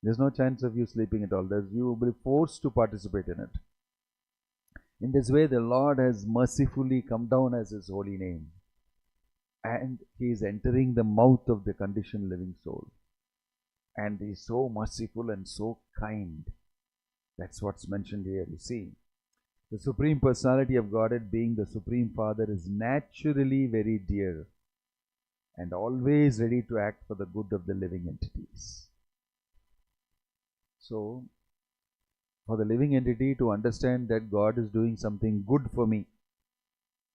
There's no chance of you sleeping at all. You will be forced to participate in it. In this way, the Lord has mercifully come down as His holy name. And He is entering the mouth of the conditioned living soul. And He is so merciful and so kind. That's what's mentioned here, you see. The Supreme Personality of Godhead, being the Supreme Father, is naturally very dear and always ready to act for the good of the living entities. So, for the living entity to understand that God is doing something good for me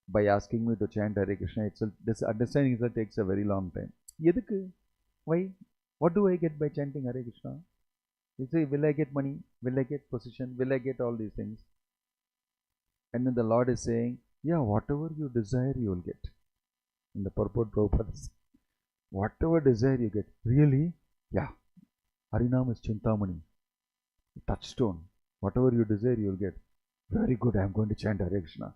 by asking me to chant Hare Krishna itself, this understanding itself takes a very long time. Yedukku? Why? What do I get by chanting Hare Krishna? You say, will I get money? Will I get position? Will I get all these things? And then the Lord is saying, yeah, whatever you desire, you will get. In the purport, Prabhupada says, whatever desire you get. Really? Yeah. Harinam is Chintamani. Touchstone. Whatever you desire, you will get. Very good, I am going to chant Hare Krishna.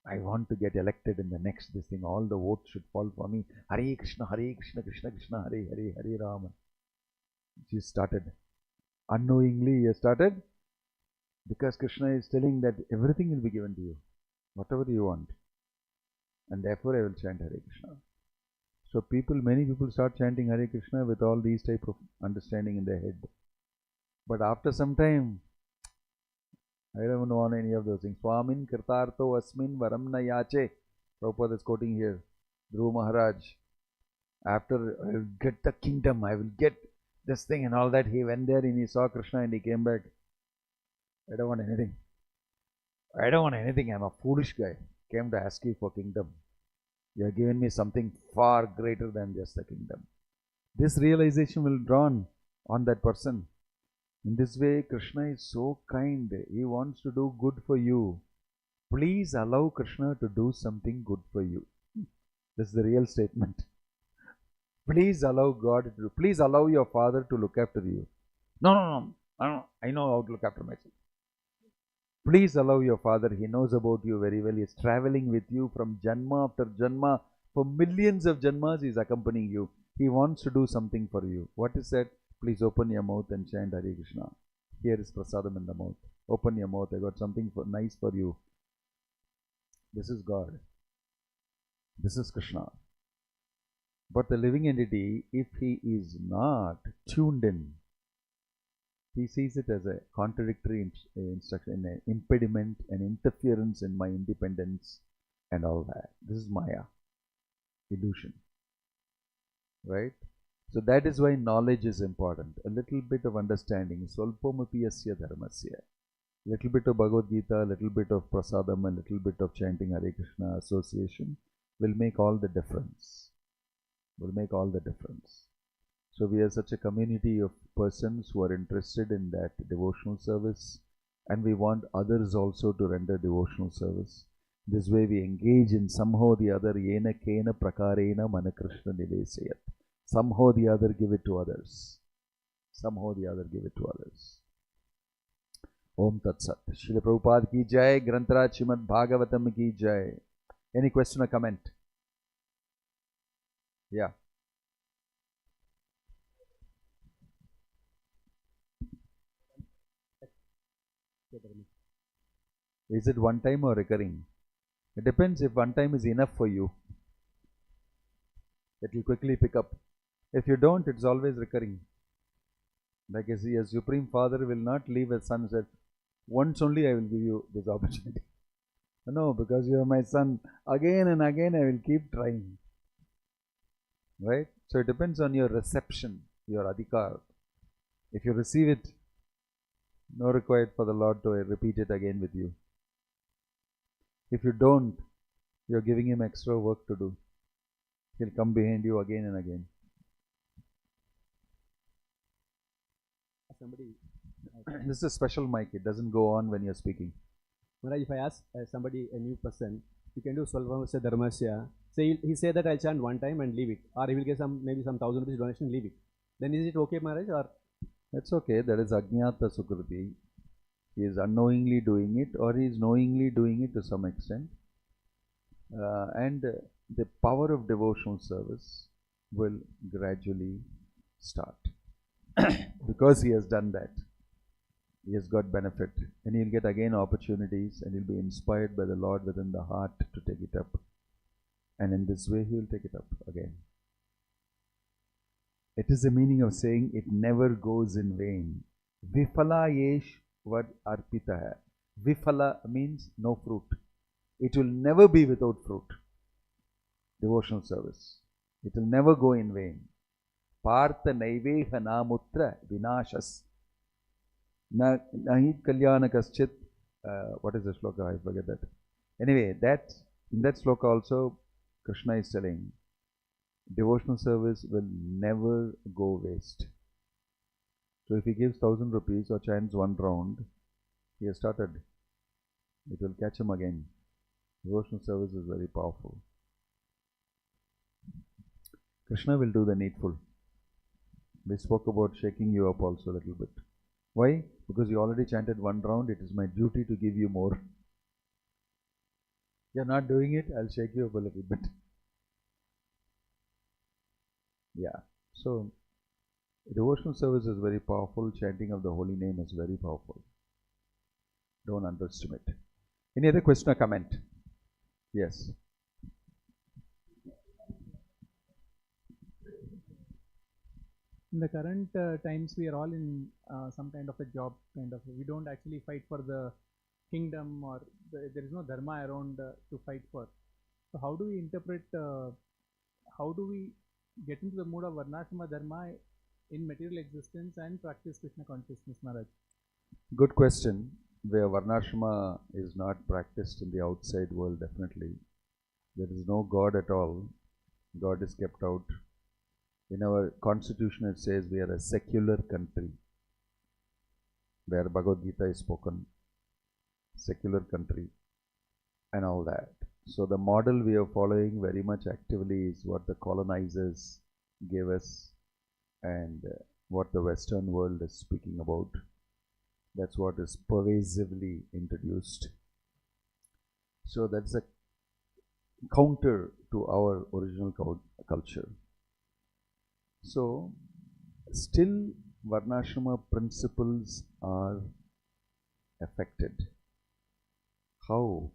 I want to get elected in the next this thing. All the votes should fall for me. Hare Krishna, Krishna Krishna, Hare Hare, Hare Rama. She started. Unknowingly, he started. Because Krishna is telling that everything will be given to you. Whatever you want. And therefore I will chant Hare Krishna. So many people start chanting Hare Krishna with all these type of understanding in their head. But after some time, I don't want any of those things. Swamin Kirtartho Asmin Varamna Yache. Prabhupada is quoting here. Dhruva Maharaj. After I will get the kingdom, I will get this thing and all that. He went there and he saw Krishna and he came back. I don't want anything. I don't want anything. I'm a foolish guy. Came to ask you for kingdom. You have given me something far greater than just the kingdom. This realization will dawn on that person. In this way, Krishna is so kind. He wants to do good for you. Please allow Krishna to do something good for you. This is the real statement. Please allow God to do. Please allow your father to look after you. No, no, no. I know how to look after myself. Please allow your father. He knows about you very well. He is traveling with you from Janma after Janma. For millions of Janmas, he is accompanying you. He wants to do something for you. What is that? Please open your mouth and chant Hare Krishna. Here is prasadam in the mouth. Open your mouth. I got something nice for you. This is God. This is Krishna. But the living entity, if he is not tuned in, he sees it as a contradictory instruction, an impediment, an interference in my independence and all that. This is Maya, illusion, right? So that is why knowledge is important. A little bit of understanding, Swalpamapi Asya Dharmasya. Little bit of Bhagavad Gita, a little bit of Prasadam, a little bit of chanting Hare Krishna association will make all the difference. Will make all the difference. So we are such a community of persons who are interested in that devotional service, and we want others also to render devotional service. This way we engage in somehow the other, yena kena prakarena mana Krishna nivesayat. Somehow the other give it to others. Somehow the other give it to others. Om Tat Sat. Srila Prabhupada ki jai, Grantaraj Srimad Bhagavatam ki jai. Any question or comment? Yeah. Is it one time or recurring? It depends. If one time is enough for you, it will quickly pick up. If you don't, it's always recurring. Like as a Supreme Father will not leave a son and said, once only I will give you this opportunity. No, because you are my son. Again and again I will keep trying. Right? So it depends on your reception, your adhikar. If you receive it, no required for the Lord to repeat it again with you. If you don't, you're giving him extra work to do. He'll come behind you again and again. Somebody, this is a special mic. It doesn't go on when you're speaking. Maharaj, if I ask somebody, a new person, you can do Svalvamasya Dharmasya. Say he say that I'll chant one time and leave it, or he will get maybe some 1,000 rupees donation and leave it. Then is it okay, Maharaj? Or that's okay. That is Ajnata Sukriti. He is unknowingly doing it, or he is knowingly doing it to some extent. And the power of devotional service will gradually start. Because he has done that, he has got benefit, and he'll get again opportunities, and he'll be inspired by the Lord within the heart to take it up, and in this way he'll take it up again. It is the meaning of saying it never goes in vain. Vifala yesh vad arpita hai. Vifala means no fruit. It will never be without fruit. Devotional service. It will never go in vain. Partha naiveha namutra vinashas. Nahi kalyana kaschit. What is the sloka? I forget that. Anyway, in that sloka also, Krishna is telling, devotional service will never go waste. So if he gives 1,000 rupees or chants one round, he has started. It will catch him again. Devotional service is very powerful. Krishna will do the needful. We spoke about shaking you up also a little bit. Why? Because you already chanted one round. It is my duty to give you more. You're not doing it, I'll shake you up a little bit. Yeah. So, devotional service is very powerful. Chanting of the holy name is very powerful. Don't underestimate. Any other question or comment? Yes. In the current times, we are all in some kind of a job, we don't actually fight for the kingdom, or there is no dharma around to fight for. So how do we interpret, how do we get into the mood of Varnashrama dharma in material existence and practice Krishna consciousness, Maharaj? Good question. Where Varnashrama is not practiced in the outside world, definitely. There is no God at all. God is kept out. In our constitution it says we are a secular country where Bhagavad Gita is spoken. Secular country and all that. So the model we are following very much actively is what the colonizers gave us, and what the Western world is speaking about. That's what is pervasively introduced. So that's a counter to our original culture. So still Varnashrama principles are affected. How?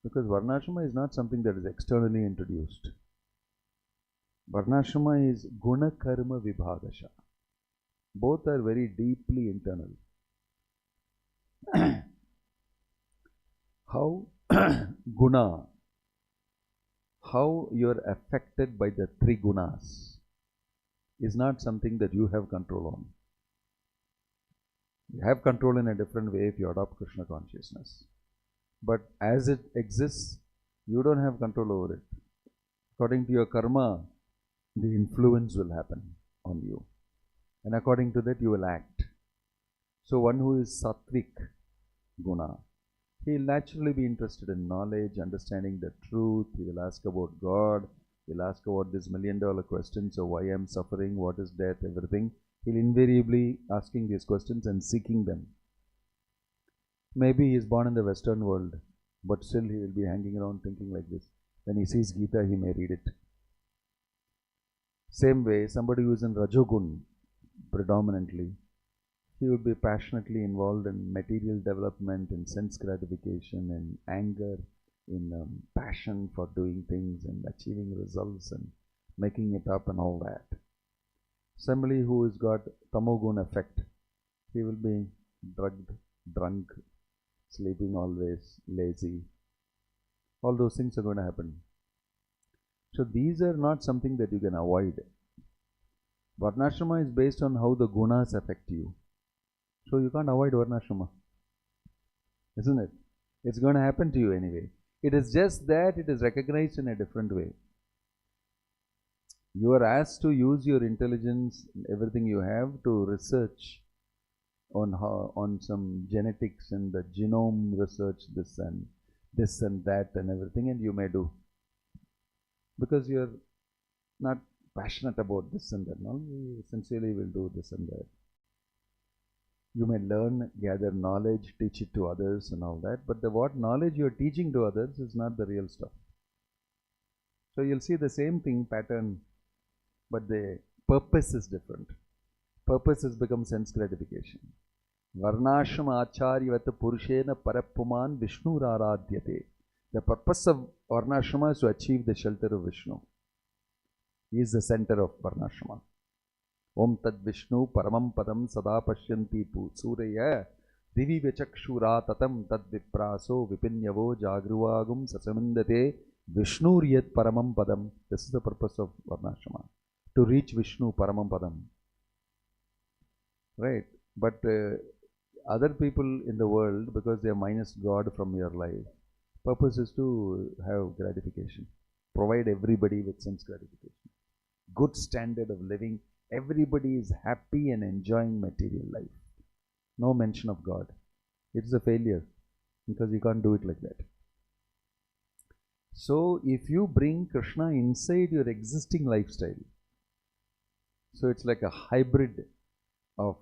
Because Varnashrama is not something that is externally introduced. Varnashrama is Guna Karma Vibhagasha. Both are very deeply internal. How Guna, how you are affected by the three gunas is not something that you have control on. You have control in a different way if you adopt Krishna consciousness. But as it exists, you don't have control over it. According to your karma, the influence will happen on you. And according to that, you will act. So one who is sattvic guna, he will naturally be interested in knowledge, understanding the truth. He will ask about God. He will ask about this $1,000,000 questions of why I am suffering, what is death, everything. He will invariably asking these questions and seeking them. Maybe he is born in the Western world, but still he will be hanging around thinking like this. When he sees Gita, he may read it. Same way, somebody who is in Rajogun predominantly, he would be passionately involved in material development, in sense gratification, in anger, in passion for doing things and achieving results and making it up and all that. Somebody who has got tamogun effect, he will be drugged, drunk, sleeping always, lazy. All those things are going to happen. So these are not something that you can avoid. Varnashrama is based on how the gunas affect you. So you can't avoid Varnashrama, isn't it? It's going to happen to you anyway. It is just that it is recognized in a different way. You are asked to use your intelligence, everything you have, to research on some genetics and the genome research, this and that and everything, and you may do. Because you are not passionate about this and that, no? You sincerely will do this and that. You may learn, gather knowledge, teach it to others and all that, but what knowledge you are teaching to others is not the real stuff. So you'll see the same thing pattern, but the purpose is different. Purpose has become sense gratification. Varnashrama acharyavata purushena parapuman Vishnu raradhyate. The purpose of Varnashrama is to achieve the shelter of Vishnu. He is the center of Varnashrama. Om tad Vishnu paramam padam sada pashyanti suraya divi vachakshura tatam tad vipraso vipinyavo jagruvagum sasamindate Vishnuriyat paramam padam. This is the purpose of Varnashrama, to reach Vishnu paramam padam. Right? But other people in the world, because they are minus God from your life, purpose is to have gratification, provide everybody with sense gratification, good standard of living. Everybody is happy and enjoying material life. No mention of God. It's a failure because you can't do it like that. So if you bring Krishna inside your existing lifestyle, so it's like a hybrid of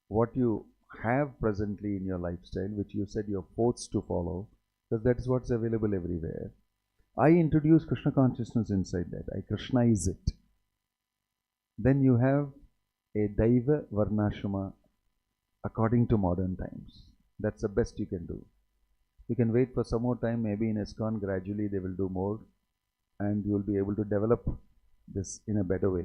what you have presently in your lifestyle, which you said you're forced to follow, because that is what's available everywhere. I introduce Krishna consciousness inside that. I Krishnaize it. Then you have a Daiva Varnashrama according to modern times. That's the best you can do. You can wait for some more time, maybe in ISKCON gradually they will do more and you will be able to develop this in a better way.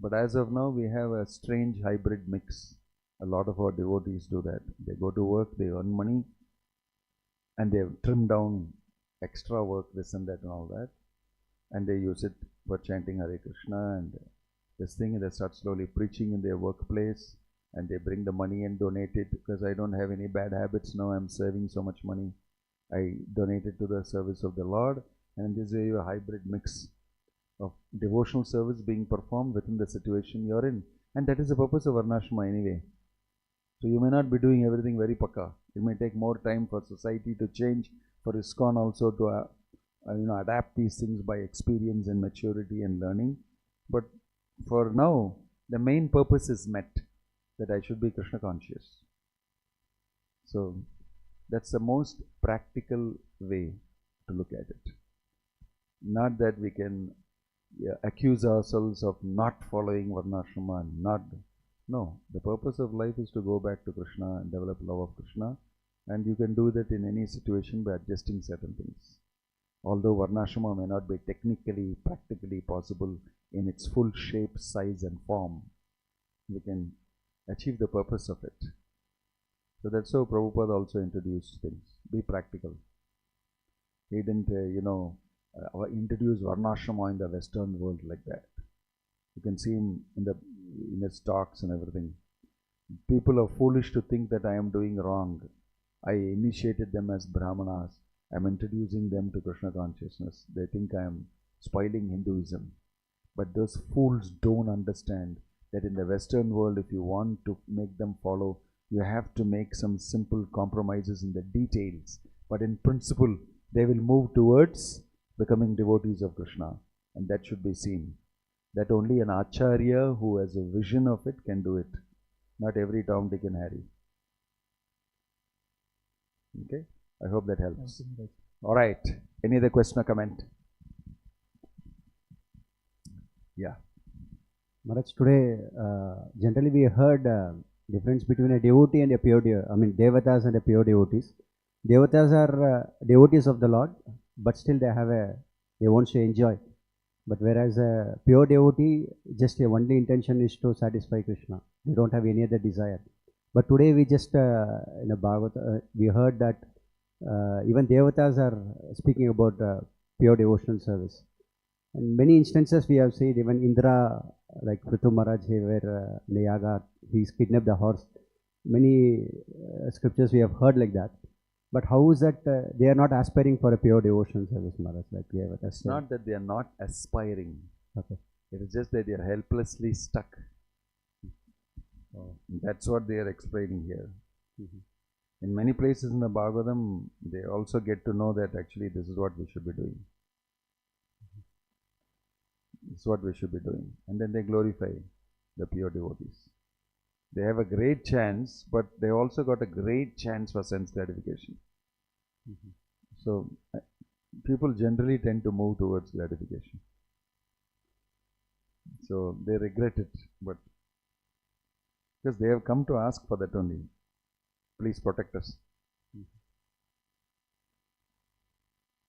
But as of now, we have a strange hybrid mix. A lot of our devotees do that. They go to work, they earn money, and they trim down extra work, this and that and all that, and they use it for chanting Hare Krishna and this thing, and they start slowly preaching in their workplace, and they bring the money and donate it, because I don't have any bad habits now, I'm saving so much money, I donate it to the service of the Lord, and this is a hybrid mix of devotional service being performed within the situation you're in, and that is the purpose of Varnashrama anyway. So you may not be doing everything very pakka. It may take more time for society to change, for ISKCON also to adapt these things by experience and maturity and learning. But for now, the main purpose is met, that I should be Krishna conscious. So that's the most practical way to look at it. Not that we can accuse ourselves of not following Varnashrama, no. The purpose of life is to go back to Krishna and develop love of Krishna, and you can do that in any situation by adjusting certain things. Although Varnashrama may not be technically, practically possible in its full shape, size and form, we can achieve the purpose of it. So that's how Prabhupada also introduced things. Be practical. He didn't, introduce Varnashrama in the Western world like that. You can see him in his talks and everything. People are foolish to think that I am doing wrong. I initiated them as Brahmanas. I am introducing them to Krishna consciousness. They think I am spoiling Hinduism. But those fools don't understand that in the Western world, if you want to make them follow, you have to make some simple compromises in the details. But in principle, they will move towards becoming devotees of Krishna. And that should be seen. That only an Acharya who has a vision of it can do it. Not every Tom, Dick and Harry. Okay? I hope that helps. Alright. Any other question or comment? Yeah. Maharaj, today generally we heard difference between a devotee and a pure devotee. I mean, devatas and a pure devotees. Devatas are devotees of the Lord, but still they won't say enjoy. But whereas a pure devotee, just a only intention is to satisfy Krishna. They don't have any other desire. But today we just in a Bhagavad, we heard that even devatas are speaking about pure devotional service. In many instances we have seen even Indra, like Prithu Maharaj, where in the yaga, he's kidnapped the horse. Many scriptures we have heard like that. But how is that they are not aspiring for a pure devotional service, Maharaj? Like it's not that they are not aspiring. Okay. It is just that they are helplessly stuck. That's what they are explaining here. In many places in the Bhagavatam, they also get to know that actually this is what we should be doing. This is what we should be doing. And then they glorify the pure devotees. They have a great chance, but they also got a great chance for sense gratification. So people generally tend to move towards gratification. So they regret it, but because they have come to ask for that only. Please protect us.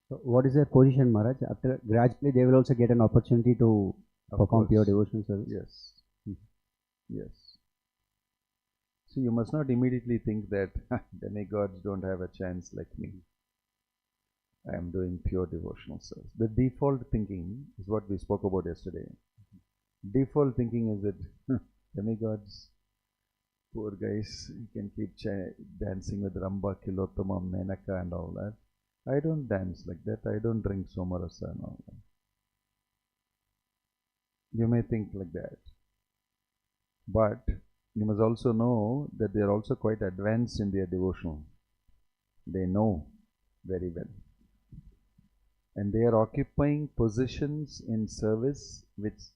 So what is their position, Maharaj? After gradually they will also get an opportunity to perform pure devotional service. Yes. Yes. So you must not immediately think that demigods don't have a chance like me. I am doing pure devotional service. The default thinking is what we spoke about yesterday. Default thinking is that demigods, poor guys, you can keep dancing with Ramba, Kilottama, Menaka and all that. I don't dance like that. I don't drink Somarasa and all that. You may think like that. But you must also know that they are also quite advanced in their devotional. They know very well. And they are occupying positions in service which is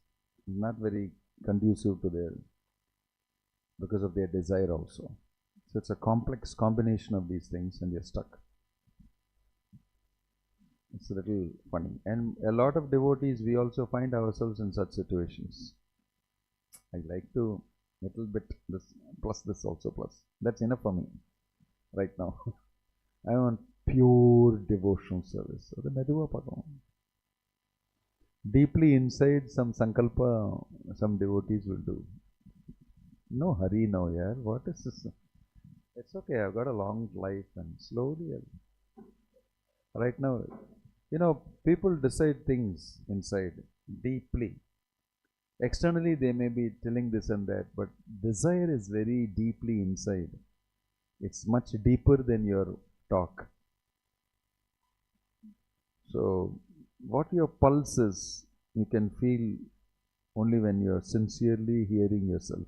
not very conducive to their, because of their desire also. So it's a complex combination of these things and they are stuck. It's a little funny. And a lot of devotees, we also find ourselves in such situations. I like to little bit this plus this also plus. That's enough for me right now. I want pure devotional service. So the deeply inside some sankalpa some devotees will do. No hurry now, yeah. What is this? It's okay, I've got a long life and slowly right now, people decide things inside deeply. Externally they may be telling this and that, but desire is very deeply inside. It's much deeper than your talk. So what your pulse is, you can feel only when you're sincerely hearing yourself.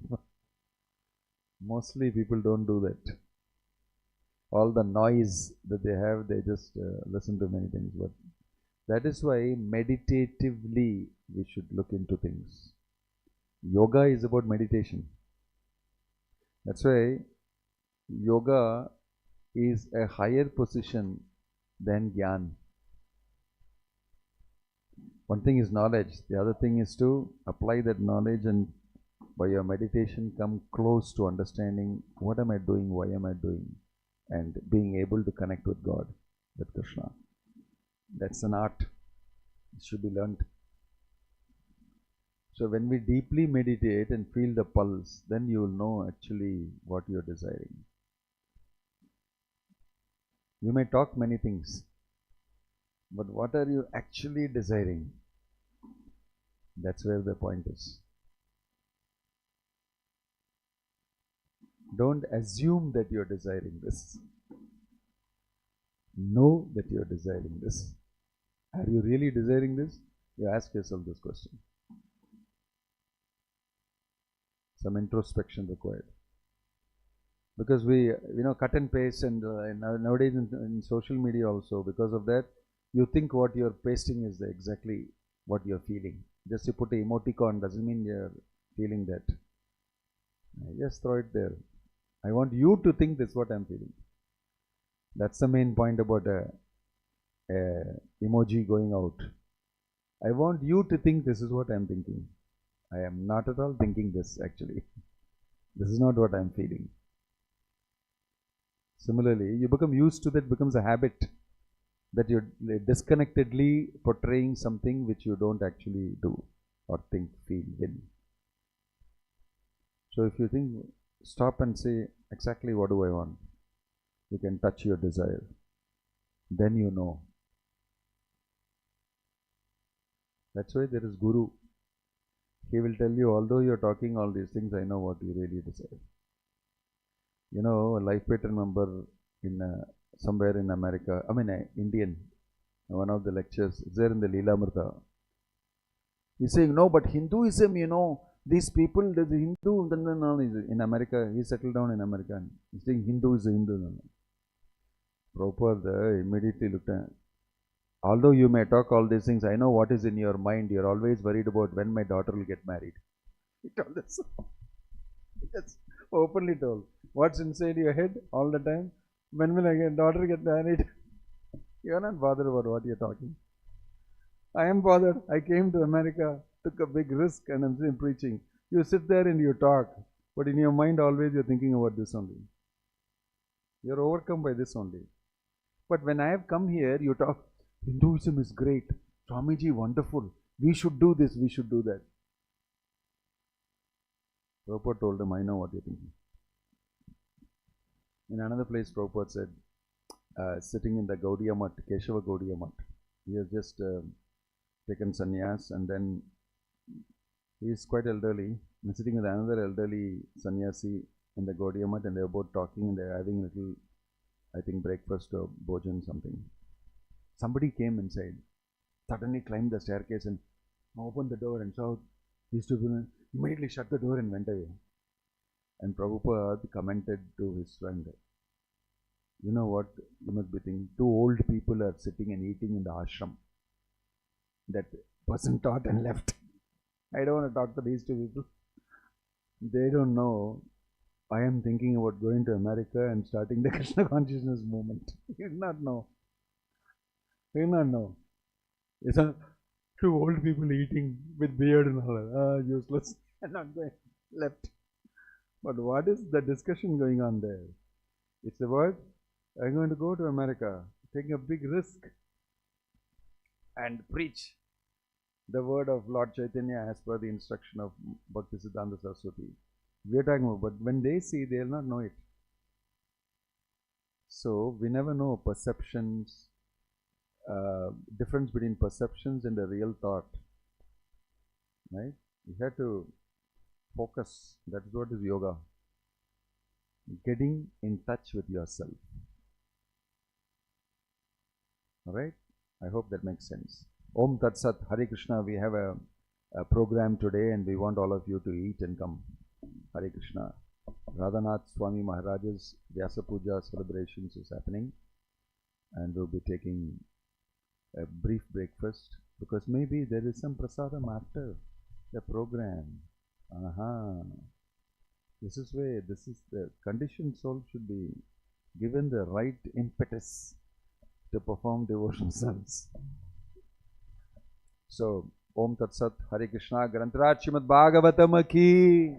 Mostly people don't do that. All the noise that they have, they just listen to many things. But that is why meditatively we should look into things. Yoga is about meditation. That's why yoga is a higher position than Gyan. One thing is knowledge, the other thing is to apply that knowledge and by your meditation come close to understanding what am I doing, why am I doing, and being able to connect with God, with Krishna. That's an art. It should be learned. So when we deeply meditate and feel the pulse, then you will know actually what you are desiring. You may talk many things, but what are you actually desiring? That's where the point is. Don't assume that you are desiring this. Know that you are desiring this. Are you really desiring this? You ask yourself this question. Some introspection required. Because we, cut and paste, and nowadays in social media also, because of that, you think what you're pasting is exactly what you're feeling. Just you put a emoticon doesn't mean you're feeling that. Just throw it there. I want you to think this is what I'm feeling. That's the main point about a emoji going out. I want you to think this is what I'm thinking. I am not at all thinking this actually. This is not what I'm feeling. Similarly, you become used to that, becomes a habit that you're disconnectedly portraying something which you don't actually do or think, feel, will. So if you think, stop and say exactly what do I want. You can touch your desire. Then you know. That's why there is Guru. He will tell you, although you're talking all these things, I know what you really desire. A life pattern member in somewhere in America, Indian, one of the lectures, it's there in the Leelamrita. He's saying, no, but Hinduism, these people, the Hindu, in America, he settled down in America, and he's saying Hindu is a Hindu. Prabhupada immediately looked at, although you may talk all these things, I know what is in your mind. You're always worried about when my daughter will get married. He told us. That's openly told. What's inside your head all the time? When will my daughter get married? You're not bothered about what you're talking. I am bothered. I came to America, took a big risk, and I'm still preaching. You sit there and you talk, but in your mind always you're thinking about this only. You're overcome by this only. But when I have come here, you talk, Hinduism is great. Swamiji, wonderful. We should do this, we should do that. Prabhupada told him, I know what you're thinking. In another place, Prabhupada said, sitting in the Gaudiya Math, Keshava Gaudiya Math, he has just taken sannyas, and then he is quite elderly. And sitting with another elderly sannyasi in the Gaudiya Math, and they were both talking, and they were having a little, I think, breakfast or bhojan something. Somebody came inside, suddenly climbed the staircase and opened the door and saw these two women, immediately shut the door and went away. And Prabhupada commented to his friend, you know what, you must be thinking, two old people are sitting and eating in the ashram. That person taught and left. I don't want to talk to these two people. They don't know I am thinking about going to America and starting the Krishna consciousness movement. You do not know. You do not know. It's a two old people eating with beard and all that. Useless. I'm not going. Left. But what is the discussion going on there? It's about, I'm going to go to America, taking a big risk and preach the word of Lord Chaitanya as per the instruction of Bhaktisiddhanta Saraswati. We are talking about, but when they see, they will not know it. So we never know perceptions, difference between perceptions and the real thought. Right? You have to focus. That is what is yoga. Getting in touch with yourself. Alright? I hope that makes sense. Om Tat Sat, Hare Krishna. We have a program today and we want all of you to eat and come. Hare Krishna. Radhanath Swami Maharaj's Vyasa Puja celebrations is happening, and we'll be taking a brief breakfast because maybe there is some prasadam after the program. This is where, this is the conditioned soul should be given the right impetus to perform devotional service. So, Om Tat Sat, Hare Krishna, Grantaraj Srimad Bhagavatam ki.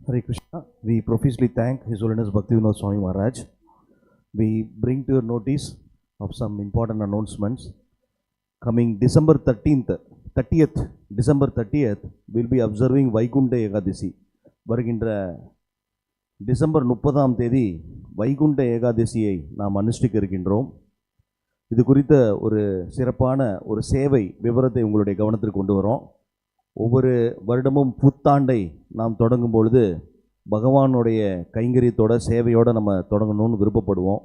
Hare Krishna. We profusely thank His Holiness Bhaktivinoda Swami Maharaj. We bring to your notice of some important announcements. Coming December 30th, December 30th, we'll be observing Vaikunta Ekadasi. வருகின்ற December 30ஆம் தேதி வைகுண்ட ஏகாதசியை நாம் அனுஷ்டிக்க இருக்கின்றோம். இது குறித்த ஒரு சிறப்பான ஒரு சேவை விவரத்தை உங்களுடைய கவனத்திற்கு கொண்டு வரோம். ஒவ்வொரு வருடமும் புத்தாண்டை நாம் தொடங்கும் பொழுது பகவானுடைய கைங்கரியத்தோட சேவையோடு நம்ம தொடங்கணும்னு விருப்பப்படுவோம்.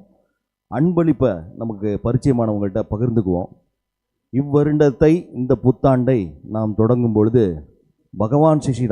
அன்பளிப்பை நமக்கு பரிச்சயமானவங்கள்ட்ட பகிர்ந்துக்குவோம். இவ்வருடத்தை, இந்த புத்தாண்டை நாம் தொடங்கும் பொழுது பகவான் ஸ்ரீ